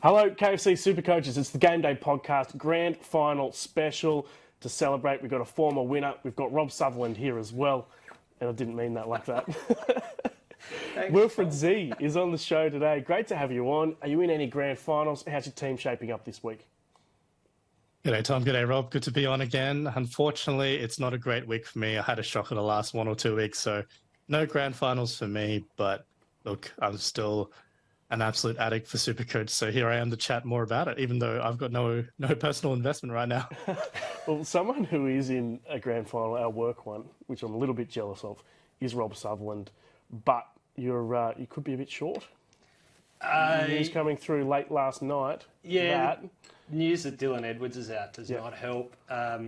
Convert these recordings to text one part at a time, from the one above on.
Hello, KFC SuperCoaches. It's the Game Day podcast, grand final special to celebrate. We've got a former winner. We've got Rob Sutherland here as well. And I didn't mean that like that. Thanks, Wilfred Z is on the show today. Great to have you on. Are you in any grand finals? How's your team shaping up this week? G'day, Tom. G'day, Rob. Good to be on again. Unfortunately, it's not a great week for me. I had a shock in the last 1 or 2 weeks, so no grand finals for me. But look, I'm still an absolute addict for SuperCoach, so here I am to chat more about it, even though I've got no personal investment right now. Well, someone who is in a grand final, our work one, which I'm a little bit jealous of, is Rob Sutherland. But you could be a bit short. News coming through late last night. Yeah, news that Dylan Edwards is out does not help.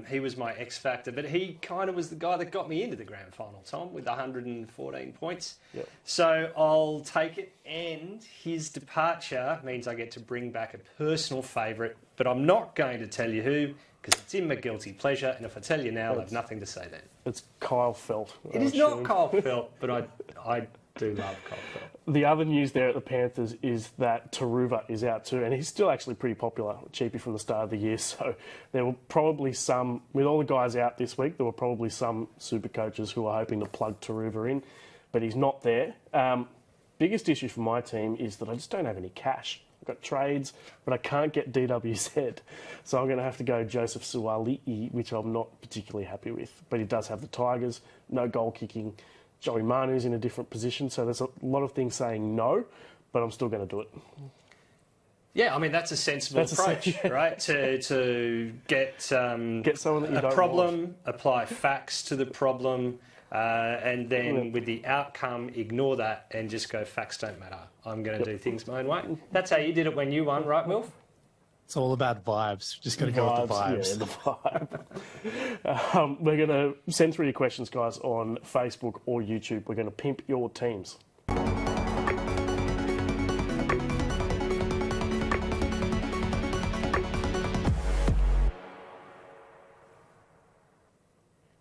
He was my X factor, but he kind of was the guy that got me into the grand final, Tom, with 114 points. Yep. So I'll take it, and his departure means I get to bring back a personal favourite, but I'm not going to tell you who, because it's in my guilty pleasure, and if I tell you now, I'll have nothing to say then. It's Kyle Felt. It is not Kyle Felt, but I do love Kyle Felt. The other news there at the Panthers is that Taruva is out too, and he's still actually pretty popular, cheapy from the start of the year. So there were probably some, with all the guys out this week, there were probably some super coaches who were hoping to plug Taruva in, but he's not there. Biggest issue for my team is that I just don't have any cash. I've got trades, but I can't get DWZ. So I'm going to have to go Joseph Suali'i, which I'm not particularly happy with. But he does have the Tigers, no goal kicking. Joey Manu's in a different position, so there's a lot of things saying no, but I'm still going to do it. Yeah, I mean, that's a sensible approach, right? To get someone that you don't problem, want. Apply facts to the problem, and then with the outcome, ignore that and just go, facts don't matter. I'm going to do things my own way. That's how you did it when you won, right, Wilf? It's all about vibes. Just got to go with the vibes. Yeah, the vibe. We're going to send through your questions, guys, on Facebook or YouTube. We're going to pimp your teams.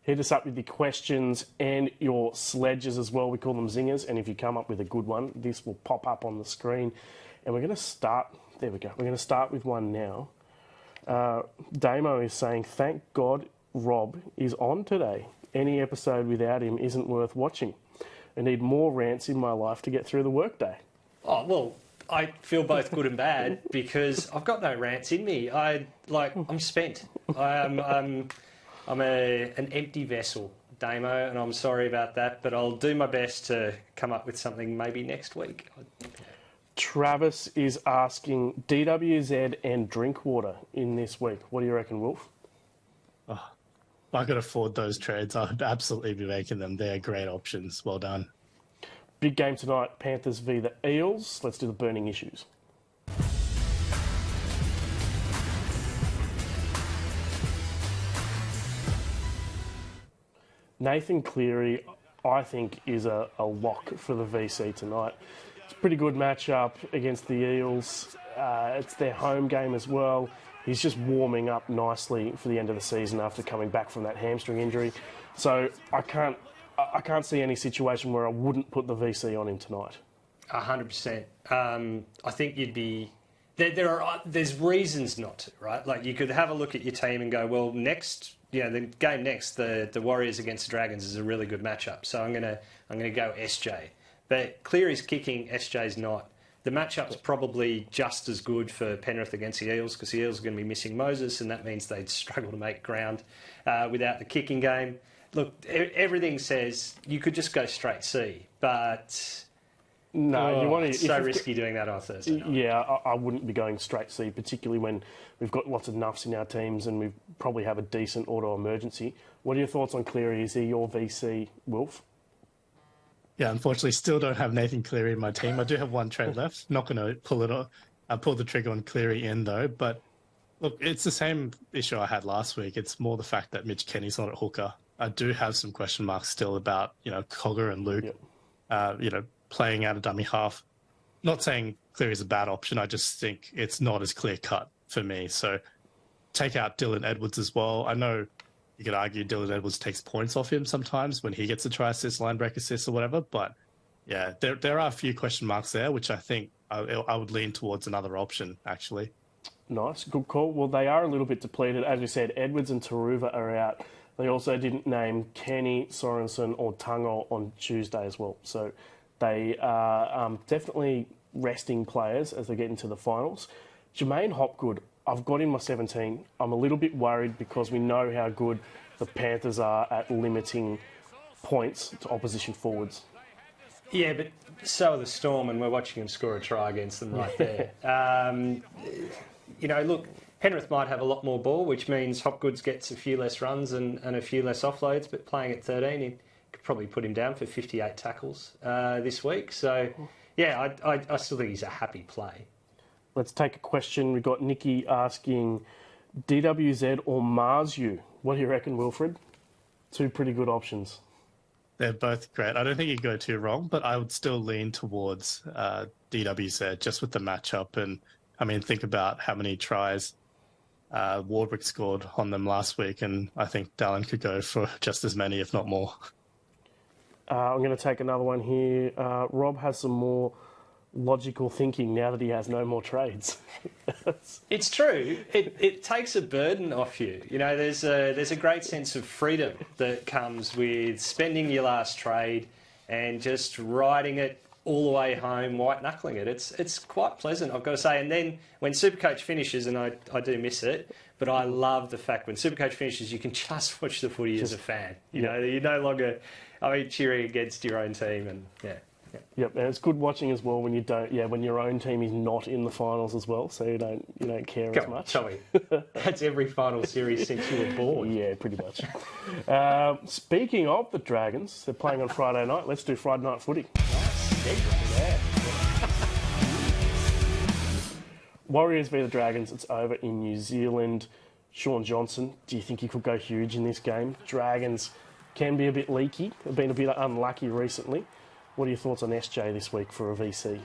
Hit us up with your questions and your sledges as well. We call them zingers. And if you come up with a good one, this will pop up on the screen. And we're going to start... There we go. We're going to start with one now. Damo is saying, thank God Rob is on today. Any episode without him isn't worth watching. I need more rants in my life to get through the workday. Oh, well, I feel both good and bad because I've got no rants in me. I'm spent. I'm an empty vessel, Damo, and I'm sorry about that, but I'll do my best to come up with something maybe next week. Travis is asking DWZ and Drinkwater in this week. What do you reckon, Wolf? Oh, I could afford those trades. I'd absolutely be making them. They're great options. Well done. Big game tonight, Panthers v the Eels. Let's do the burning issues. Nathan Cleary, I think, is a lock for the VC tonight. It's a pretty good matchup against the Eels. It's their home game as well. He's just warming up nicely for the end of the season after coming back from that hamstring injury. So I can't see any situation where I wouldn't put the VC on him tonight. 100%. I think you'd be... There's reasons not to, right? Like, you could have a look at your team and go, well, the game next, the Warriors against the Dragons is a really good matchup. So I'm gonna go SJ. But Cleary's kicking, SJ's not. The matchup's probably just as good for Penrith against the Eels because the Eels are going to be missing Moses, and that means they'd struggle to make ground without the kicking game. Look, everything says you could just go straight C, but no, you want to. It's so risky doing that on Thursday night. Yeah, I wouldn't be going straight C, particularly when we've got lots of nuffs in our teams and we probably have a decent auto emergency. What are your thoughts on Cleary? Is he your VC, Wolf? Yeah, unfortunately, still don't have Nathan Cleary in my team. I do have one trade left. Not going to pull the trigger on Cleary in, though. But, look, it's the same issue I had last week. It's more the fact that Mitch Kenny's not at hooker. I do have some question marks still about, Cogger and Luke, playing out a dummy half. Not saying Cleary's a bad option. I just think it's not as clear-cut for me. So take out Dylan Edwards as well. I know you could argue Dylan Edwards takes points off him sometimes when he gets a try assist, line break assist or whatever. But, yeah, there are a few question marks there, which I think I would lean towards another option, actually. Nice, good call. Well, they are a little bit depleted. As we said, Edwards and Taruva are out. They also didn't name Kenny, Sorensen or Tungo on Tuesday as well. So they are definitely resting players as they get into the finals. Jermaine Hopgood, I've got in my 17. I'm a little bit worried because we know how good the Panthers are at limiting points to opposition forwards. Yeah, but so are the Storm, and we're watching them score a try against them right there. Look, Penrith might have a lot more ball, which means Hopgood gets a few less runs and a few less offloads, but playing at 13, he could probably put him down for 58 tackles this week. So, yeah, I still think he's a happy play. Let's take a question. We've got Nikki asking, DWZ or Marzu? What do you reckon, Wilfred? Two pretty good options. They're both great. I don't think you go too wrong, but I would still lean towards DWZ just with the matchup. And, I mean, think about how many tries Warbrick scored on them last week, and I think Dallin could go for just as many, if not more. I'm going to take another one here. Rob has some more logical thinking now that he has no more trades. It's true. It takes a burden off you. There's a great sense of freedom that comes with spending your last trade and just riding it all the way home, white knuckling it. It's quite pleasant, I've got to say. And then when SuperCoach finishes, and I do miss it, but I love the fact when SuperCoach finishes, you can just watch the footy as a fan. You're no longer cheering against your own team, and yeah. Yep, and it's good watching as well when you don't. Yeah, when your own team is not in the finals as well, so you don't care as much. Tell me, that's every final series since you were born. Yeah, pretty much. Speaking of the Dragons, they're playing on Friday night. Let's do Friday night footy. Yeah. Warriors v the Dragons. It's over in New Zealand. Sean Johnson, do you think he could go huge in this game? Dragons can be a bit leaky. They've been a bit unlucky recently. What are your thoughts on SJ this week for a VC?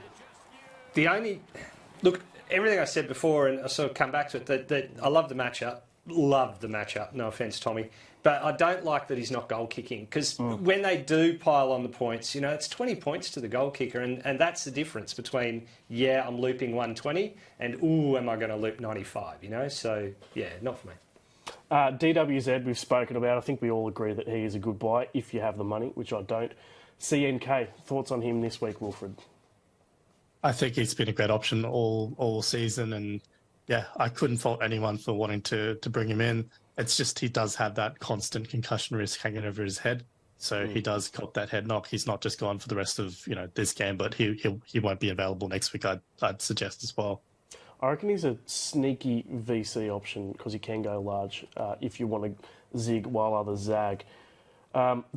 Everything I said before, and I sort of come back to it, that I love the matchup. Love the matchup, no offence, Tommy. But I don't like that he's not goal kicking, because when they do pile on the points, it's 20 points to the goal kicker, and that's the difference between, I'm looping 120 and, am I going to loop 95, So, yeah, not for me. DWZ we've spoken about. I think we all agree that he is a good buy if you have the money, which I don't. CNK, thoughts on him this week, Wilfred? I think he's been a great option all season, and yeah, I couldn't fault anyone for wanting to bring him in. It's just he does have that constant concussion risk hanging over his head, so he does cop that head knock. He's not just gone for the rest of this game, but he won't be available next week. I'd suggest as well. I reckon he's a sneaky VC option because he can go large if you want to zig while others zag.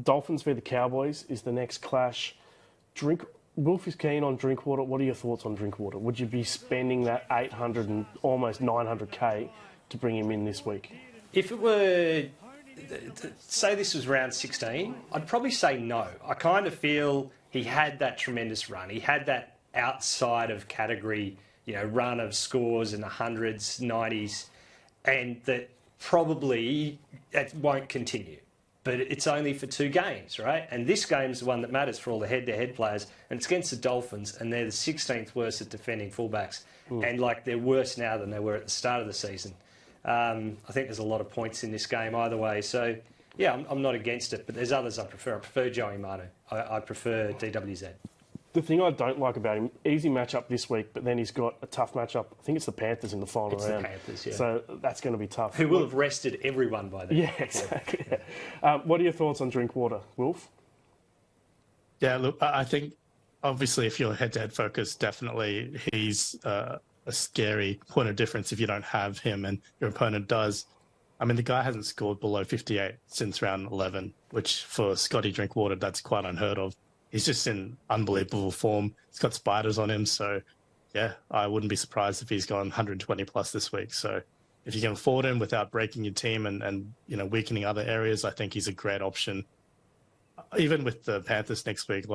Dolphins v the Cowboys is the next clash. Wolf is keen on Drinkwater. What are your thoughts on Drinkwater? Would you be spending that 800 and almost 900k to bring him in this week? If it were, say this was round 16, I'd probably say no. I kind of feel he had that tremendous run. He had that outside of category, run of scores in the hundreds, 90s, and that probably it won't continue. But it's only for 2 games, right? And this game's the one that matters for all the head-to-head players. And it's against the Dolphins, and they're the 16th worst at defending fullbacks. And, they're worse now than they were at the start of the season. I think there's a lot of points in this game either way. So, yeah, I'm not against it, but there's others I prefer. I prefer Joey Manu. I prefer DWZ. The thing I don't like about him, easy matchup this week, but then he's got a tough matchup. I think it's the Panthers in the final round. It's the Panthers, yeah. So that's going to be tough. Who will have rested everyone by then. Yeah, exactly. Yeah. What are your thoughts on Drinkwater, Wilf? Yeah, look, I think obviously if you're head-to-head focused, definitely he's a scary point of difference if you don't have him and your opponent does. I mean, the guy hasn't scored below 58 since round 11, which for Scotty Drinkwater, that's quite unheard of. He's just in unbelievable form. He's got spiders on him. So, yeah, I wouldn't be surprised if he's gone 120 plus this week. So if you can afford him without breaking your team and weakening other areas, I think he's a great option. Even with the Panthers next week,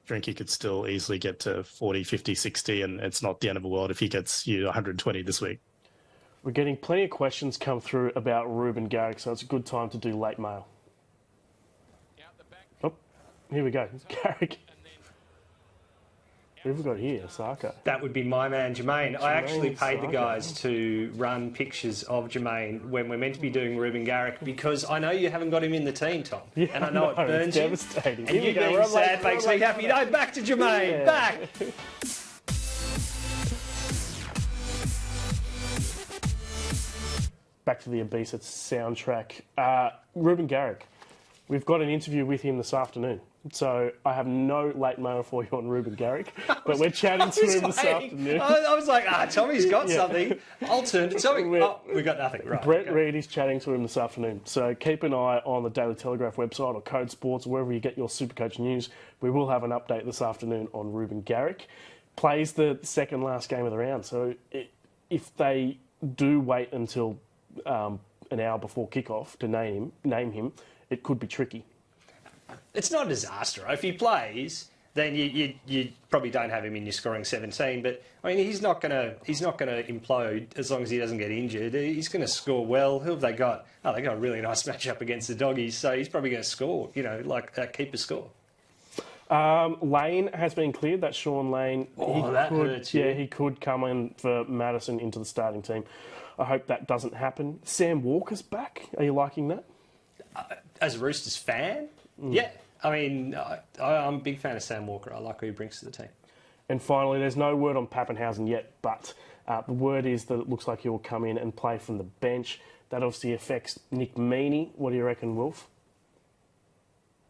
Drinky could still easily get to 40, 50, 60, and it's not the end of the world if he gets you 120 this week. We're getting plenty of questions come through about Ruben Garrick, so it's a good time to do late mail. Here we go. Garrick. Who have we got here? Sarko. That would be my man, Jermaine. I actually paid the Sarko. guys to run pictures of Jermaine when we're meant to be doing Ruben Garrick because I know you haven't got him in the team, Tom. Yeah, and I know it burns it's you. devastating. And you being sad makes me happy. No, back to Jermaine. Yeah. Back. Back to the Ibiza soundtrack. Ruben Garrick. We've got an interview with him this afternoon. So I have no late mail for you on Ruben Garrick, but we're chatting to him this afternoon. I was like, Tommy's got something. I'll turn to Tommy. We got nothing. Right. Brett Reed is chatting to him this afternoon. So keep an eye on the Daily Telegraph website or Code Sports, wherever you get your SuperCoach news. We will have an update this afternoon on Ruben Garrick. Plays the second last game of the round. So if they do wait until an hour before kickoff to name him, it could be tricky. It's not a disaster. If he plays, then you probably don't have him in your scoring 17. But I mean, he's not gonna implode as long as he doesn't get injured. He's going to score well. Who have they got? Oh, they got a really nice matchup against the Doggies, so he's probably going to score. Like a keeper score. Lane has been cleared. That's Sean Lane. That hurts you. Yeah, he could come in for Madison into the starting team. I hope that doesn't happen. Sam Walker's back. Are you liking that? As a Roosters fan, yeah. I mean, I'm a big fan of Sam Walker. I like who he brings to the team. And finally, there's no word on Pappenhausen yet, but the word is that it looks like he'll come in and play from the bench. That obviously affects Nick Meaney. What do you reckon, Wolf?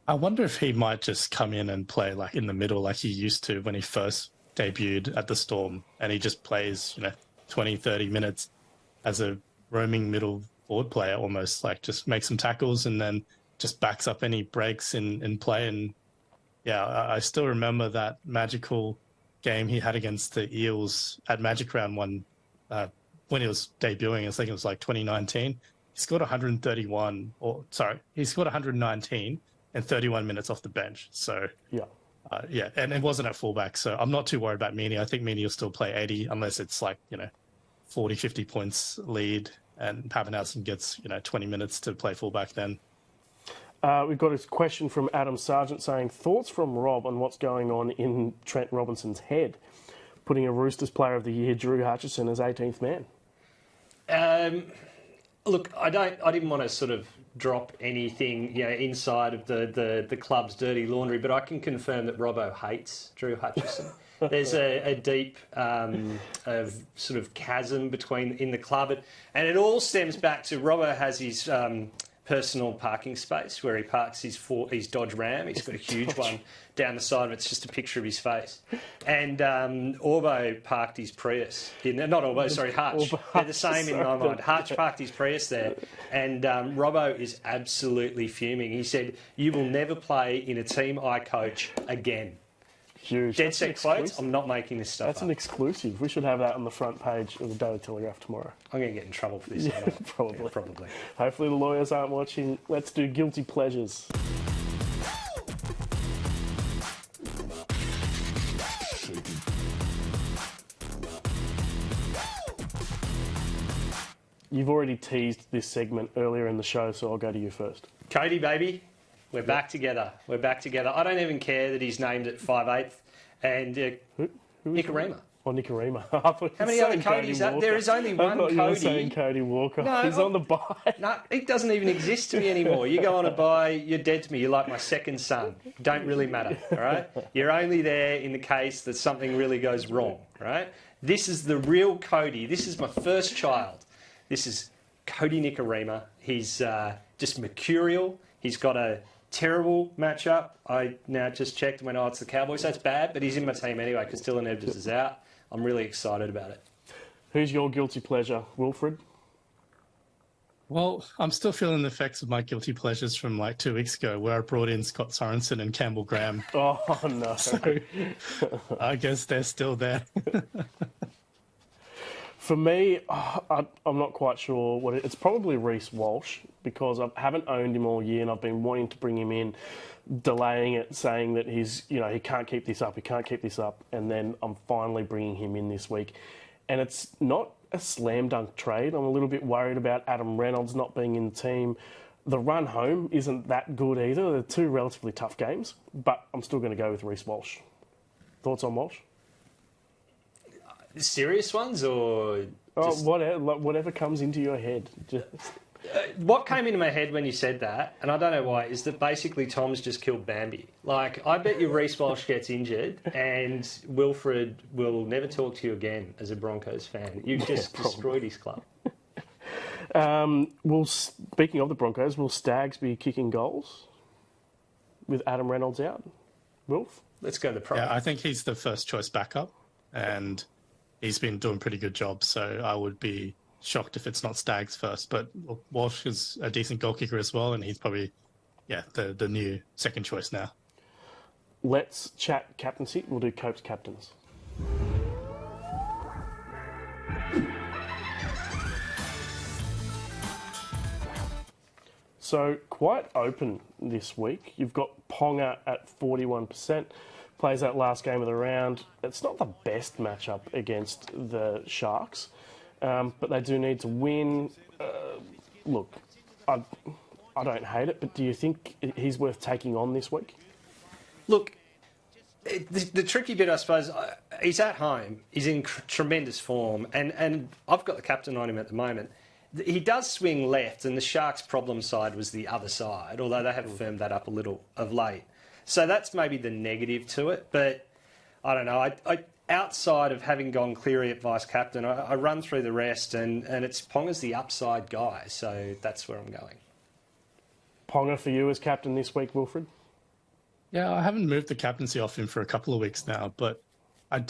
I wonder if he might just come in and play like in the middle like he used to when he first debuted at the Storm, and he just plays 20, 30 minutes as a roaming middle forward player, almost like just makes some tackles and then just backs up any breaks in play. And yeah, I still remember that magical game he had against the Eels at Magic Round 1 when he was debuting. I think it was like 2019. He scored 119 and 31 minutes off the bench. So yeah, and it wasn't at fullback. So I'm not too worried about Meaney. I think Meaney will still play 80 unless it's like 40, 50 points lead and Pappenhausen gets 20 minutes to play fullback then. We've got a question from Adam Sargent saying, thoughts from Rob on what's going on in Trent Robinson's head, putting a Roosters Player of the Year, Drew Hutchison, as 18th man. Look, I didn't want to sort of drop anything inside of the club's dirty laundry, but I can confirm that Robbo hates Drew Hutchison. There's a deep sort of chasm in the club, and it all stems back to Robbo has his personal parking space where he parks his Dodge Ram. He's got a huge one down the side of it. It's just a picture of his face. And Orbo parked his Prius. Not Orbo, sorry, Hutch. They're the same in my mind. Hutch parked his Prius there. And Robbo is absolutely fuming. He said, "You will never play in a team I coach again." Huge. Dead set quotes. I'm not making this stuff That's up. an exclusive. We should have that on the front page of the Daily Telegraph tomorrow. I'm going to get in trouble for this. Yeah, probably. Yeah, probably. Hopefully the lawyers aren't watching. Let's do guilty pleasures. You've already teased this segment earlier in the show, so I'll go to you first. Cody, baby. We're back together. We're back together. I don't even care that he's named at 5'8", and Who Nicarima. Oh, Nicarima. How many other Codys? There is only one Cody. You were Cody. saying Cody Walker. No, He's on the bye. No, it doesn't even exist to me anymore. You go on a buy, you're dead to me. You're like my second son. Don't really matter, all right? You're only there in the case that something really goes wrong, right? This is the real Cody. This is my first child. This is Cody Nicarima. He's just mercurial. He's got a terrible matchup. I now just checked and went, it's the Cowboys. That's bad, but he's in my team anyway because Dylan Edwards is out. I'm really excited about it. Who's your guilty pleasure, Wilfred? Well, I'm still feeling the effects of my guilty pleasures from like 2 weeks ago where I brought in Scott Sorensen and Campbell Graham. Oh, no. So I guess they're still there. For me, I'm not quite sure what it's probably Reece Walsh because I haven't owned him all year and I've been wanting to bring him in, delaying it, saying that he's, he can't keep this up, and then I'm finally bringing him in this week. And it's not a slam dunk trade. I'm a little bit worried about Adam Reynolds not being in the team. The run home isn't that good either. They're two relatively tough games, but I'm still going to go with Reece Walsh. Thoughts on Walsh? Serious ones or just... whatever comes into your head. Just... what came into my head when you said that, and I don't know why, is that basically Tom's just killed Bambi. Like, I bet you Reece Walsh gets injured and Wilfred will never talk to you again as a Broncos fan. You've just destroyed his club. Speaking of the Broncos, will Staggs be kicking goals with Adam Reynolds out? Wilf? Let's go to the pro. Yeah, I think he's the first choice backup, and he's been doing a pretty good job, so I would be shocked if it's not Staggs first. But Walsh is a decent goal kicker as well, and he's probably the new second choice now. Let's chat captaincy. We'll do Cope's captains. So quite open this week. You've got Ponga at 41%. Plays that last game of the round. It's not the best matchup against the Sharks, but they do need to win. Look, I don't hate it, but do you think he's worth taking on this week? Look, the tricky bit, I suppose, he's at home. He's in tremendous form, and I've got the captain on him at the moment. He does swing left, and the Sharks' problem side was the other side, although they have firmed that up a little of late. So that's maybe the negative to it, but I don't know. I outside of having gone Cleary at vice-captain, I run through the rest, and it's Ponga's the upside guy, so that's where I'm going. Ponga for you as captain this week, Wilfred? Yeah, I haven't moved the captaincy off him for a couple of weeks now, but I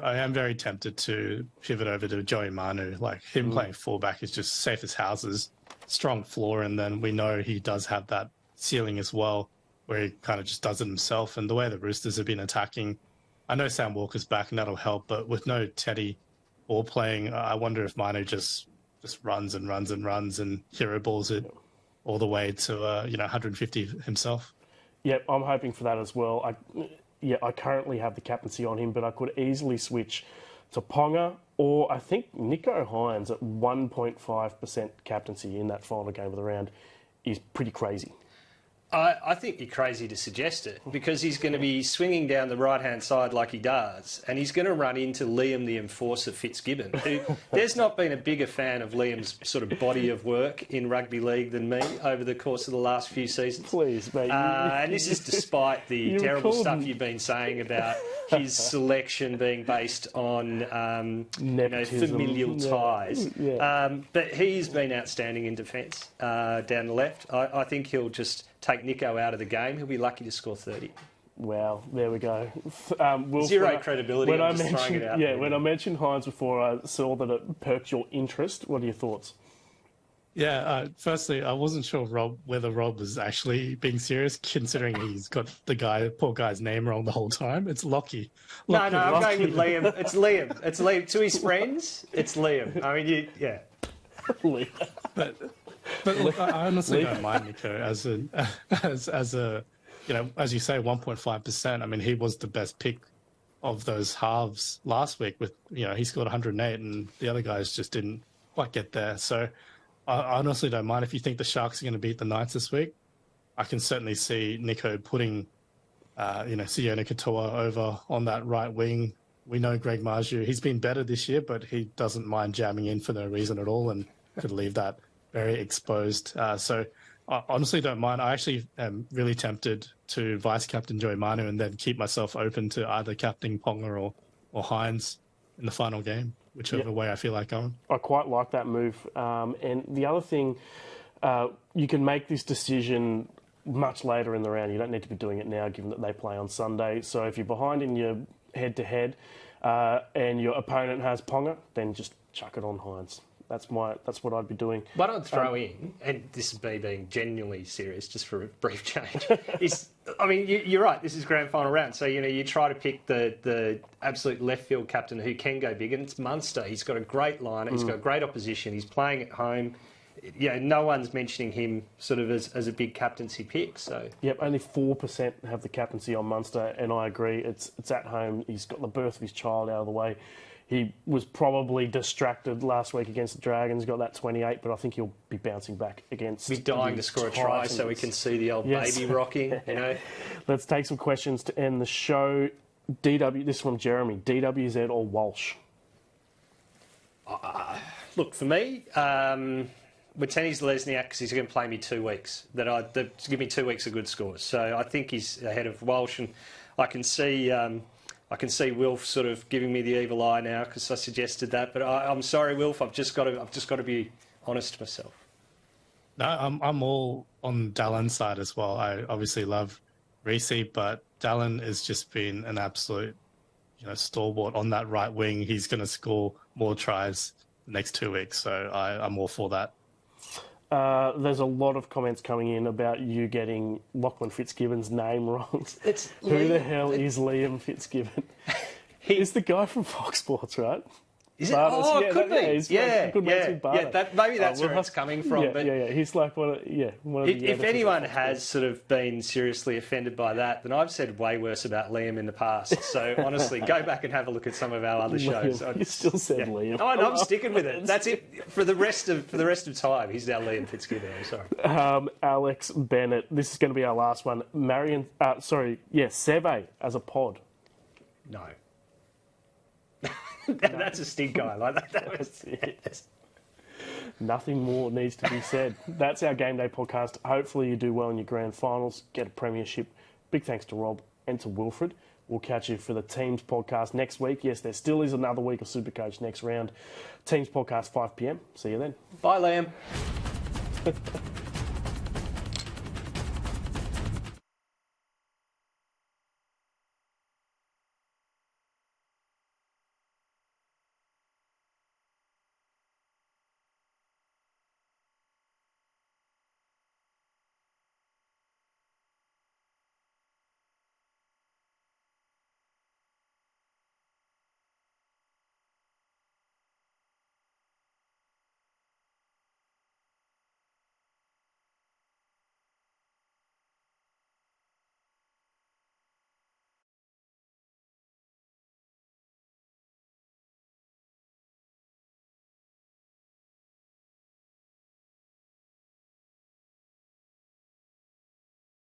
am very tempted to pivot over to Joey Manu. Like, him playing fullback is just safe as houses, strong floor, and then we know he does have that ceiling as well, where he kind of just does it himself. And the way the Roosters have been attacking, I know Sam Walker's back and that'll help, but with no Teddy or playing, I wonder if Manu just runs and runs and runs and hero balls it all the way to 150 himself. Yep, I'm hoping for that as well. I currently have the captaincy on him, but I could easily switch to Ponga, or I think Nico Hines at 1.5% captaincy in that final game of the round is pretty crazy. I think you're crazy to suggest it, because he's going to be swinging down the right-hand side like he does, and he's going to run into Liam the Enforcer Fitzgibbon, who there's not been a bigger fan of Liam's sort of body of work in rugby league than me over the course of the last few seasons. Please, mate. And this is despite the terrible stuff you've been saying about his selection being based on familial ties. Yeah. But he's been outstanding in defence down the left. I think he'll just take Nico out of the game. He'll be lucky to score 30. Wow, there we go. Zero credibility. When I'm just throwing it out there. When I mentioned Hines before, I saw that it perked your interest. What are your thoughts? Yeah, firstly, I wasn't sure whether Rob was actually being serious, considering he's got the poor guy's name wrong the whole time. It's Lockie. No, I'm going with Liam. It's Liam. It's Liam. To his friends, it's Liam. I mean, yeah. But look, I honestly don't mind Nico as a as you say, 1.5%. I mean, he was the best pick of those halves last week. With he scored 108, and the other guys just didn't quite get there. So I honestly don't mind if you think the Sharks are going to beat the Knights this week. I can certainly see Nico putting Sione Katoa over on that right wing. We know Greg Marju, he's been better this year, but he doesn't mind jamming in for no reason at all and could leave that very exposed. So I honestly don't mind. I actually am really tempted to vice-captain Joey Manu and then keep myself open to either captaining Ponga or Hines in the final game, whichever way I feel like going. I quite like that move. And the other thing, you can make this decision much later in the round. You don't need to be doing it now, given that they play on Sunday. So if you're behind in your head-to-head and your opponent has Ponga, then just chuck it on Hines. That's what I'd be doing. What I'd throw in, and this is me being genuinely serious, just for a brief change, is, I mean, you're right, this is grand final round. So, you try to pick the absolute left field captain who can go big, and it's Munster. He's got a great line, he's got great opposition, he's playing at home. No one's mentioning him sort of as a big captaincy pick. So yep, only 4% have the captaincy on Munster, and I agree. It's at home. He's got the birth of his child out of the way. He was probably distracted last week against the Dragons, got that 28, but I think he'll be bouncing back against. He's dying to score a try so we can see the old baby rocking, Let's take some questions to end the show. DW, this is from Jeremy. DWZ or Walsh? Look, for me, Wateni's Lesniak because he's going to play me 2 weeks. To give me 2 weeks of good scores. So I think he's ahead of Walsh, and I can see Wilf sort of giving me the evil eye now because I suggested that. But I'm sorry, Wilf. I've just got to be honest to myself. No, I'm all on Dallin's side as well. I obviously love Reece, but Dallin has just been an absolute, stalwart on that right wing. He's going to score more tries the next 2 weeks, so I'm all for that. There's a lot of comments coming in about you getting Lachlan Fitzgibbon's name wrong. Who the hell is Liam Fitzgibbon? He's the guy from Fox Sports, right? Is it? Oh, it could be. He's good mates with Bardo. Maybe that's where it's coming from. Yeah. He's like one of the if anyone has sort of been seriously offended by that, then I've said way worse about Liam in the past. So honestly, go back and have a look at some of our other shows. You still said Liam. Oh, I'm sticking with it. That's it for the rest of time. He's now Liam Fitzgibbon. I'm sorry. Alex Bennett. This is going to be our last one. Seve as a pod. No. That's a stink eye. Like that was it. Nothing more needs to be said. That's our Game Day podcast. Hopefully you do well in your grand finals, get a premiership. Big thanks to Rob and to Wilfred. We'll catch you for the Teams podcast next week. Yes, there still is another week of SuperCoach next round. Teams podcast 5 p.m. See you then. Bye, Liam.